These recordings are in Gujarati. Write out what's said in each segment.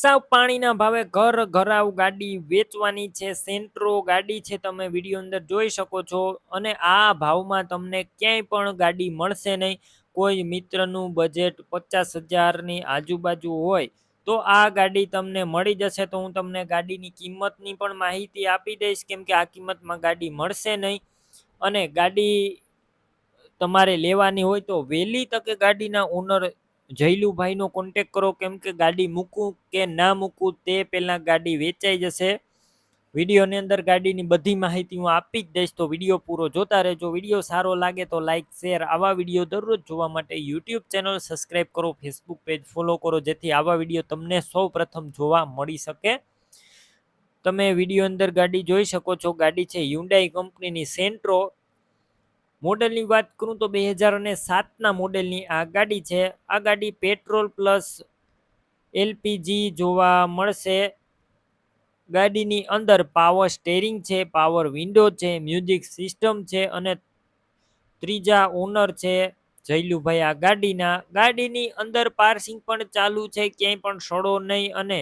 સાવ પાણીના ભાવે ઘરાવ ગાડી વેચવાની છે. સેન્ટ્રો ગાડી છે, તમે વિડીયો અંદર જોઈ શકો છો. અને આ ભાવમાં તમને ક્યાંય પણ ગાડી મળશે નહીં. કોઈ મિત્રનું બજેટ 50,000ની આજુબાજુ હોય તો આ ગાડી તમને મળી જશે. તો હું તમને ગાડીની કિંમતની પણ માહિતી આપી દઈશ, કેમ કે આ કિંમતમાં ગાડી મળશે નહીં. અને ગાડી તમારે લેવાની હોય તો વહેલી તકે ગાડીના ઓનર જયલુભાઈનો કોન્ટેક કરો, કેમ કે ગાડી મૂકું કે ના મૂકું તે પહેલાં ગાડી વેચાઈ જશે. વિડીયોની અંદર ગાડીની બધી માહિતી હું આપી જ દઈશ, તો વિડીયો પૂરો જોતા રહેજો. વિડીયો સારો લાગે તો લાઇક શેર, આવા વિડીયો દરરોજ જોવા માટે યુટ્યુબ ચેનલ સબસ્ક્રાઈબ કરો, ફેસબુક પેજ ફોલો કરો, જેથી આવા વિડીયો તમને સૌ પ્રથમ જોવા મળી શકે. તમે વિડીયો અંદર ગાડી જોઈ શકો છો. ગાડી છે હ્યુન્ડાઈ કંપનીની સેન્ટ્રો. મોડેલની વાત કરું તો 2007ના મોડેલની આ ગાડી છે. આ ગાડી પેટ્રોલ પ્લસ એલપીજી જોવા મળશે. ગાડીની અંદર પાવર સ્ટેરિંગ છે, પાવર વિન્ડો છે, મ્યુઝિક સિસ્ટમ છે અને ત્રીજા ઓનર છે જયલુભાઈ આ ગાડીની અંદર પાર્સિંગ પણ ચાલુ છે, ક્યાંય પણ સડો નહીં. અને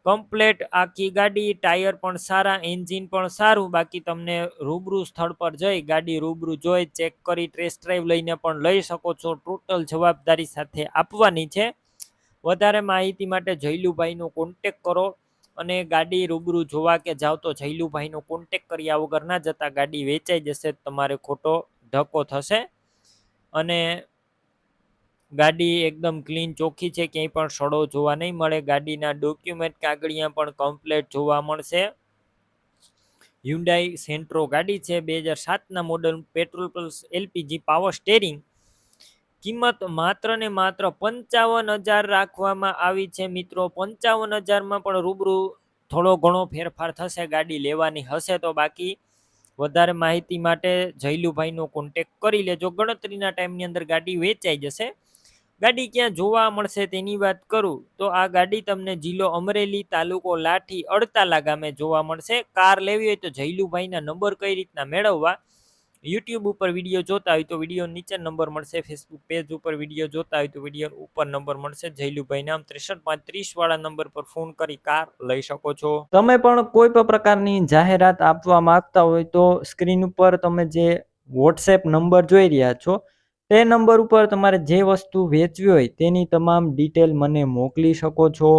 કમ્પ્લેટ આખી ગાડી, ટાયર પણ સારા, એન્જિન પણ સારું. બાકી તમને રૂબરૂ સ્થળ પર જઈ ગાડી રૂબરૂ જોઈ ચેક કરી ટેસ્ટ ડ્રાઈવ લઈને પણ લઈ શકો છો. ટોટલ જવાબદારી સાથે આપવાની છે. વધારે માહિતી માટે જયલુભાઈનો કોન્ટેક કરો. અને ગાડી રૂબરૂ જોવા કે જાઓ તો જયલુભાઈનો કોન્ટેક કર્યા વગર ના જતા, ગાડી વેચાઈ જશે, તમારે ખોટો ધક્કો થશે. અને ગાડી એકદમ ક્લીન ચોખ્ખી છે, ક્યાંય પણ સડો જોવા નહીં મળે. ગાડીના ડોક્યુમેન્ટ કાગળિયા પણ કમ્પ્લેટ જોવા મળશે. હ્યુન્ડાઈ સેન્ટ્રો ગાડી છે, 2007ના model, petrol plus LPG, power steering. કિંમત માત્ર ને માત્ર 55,000 રાખવામાં આવી છે મિત્રો. 55,000માં પણ રૂબરૂ થોડો ઘણો ફેરફાર થશે, ગાડી લેવાની હશે તો. બાકી વધારે માહિતી માટે જયલુભાઈનો કોન્ટેક કરી લેજો. ગણતરીના ટાઈમની અંદર ગાડી વેચાઈ જશે. ગાડી ક્યાં જોવા મળશે તેની વાત કરું તો આ ગાડી તમને જિલ્લો અમરેલી, તાલુકો લાઠી, અડતાલા ગામે જોવા મળશે. કાર લેવી હોય તો જયલુભાઈના નંબર કઈ રીતના મેળવવા, યુટ્યુબ ઉપર વિડીયો જોતા હોય તો વિડીયો નીચે નંબર મળશે. ફેસબુક પેજ ઉપર વિડીયો જોતા હોય તો વિડીયો ઉપર નંબર મળશે. જયલુભાઈ નામ 63 વાળા નંબર પર ફોન કરી કાર લઈ શકો છો. તમે પણ કોઈ પણ પ્રકારની જાહેરાત આપવા માંગતા હોય તો સ્ક્રીન ઉપર તમે જે વોટ્સએપ નંબર જોઈ રહ્યા છો તે નંબર ઉપર તમારે જે વસ્તુ વેચવી હોય તેની તમામ ડિટેલ મને મોકલી શકો છો.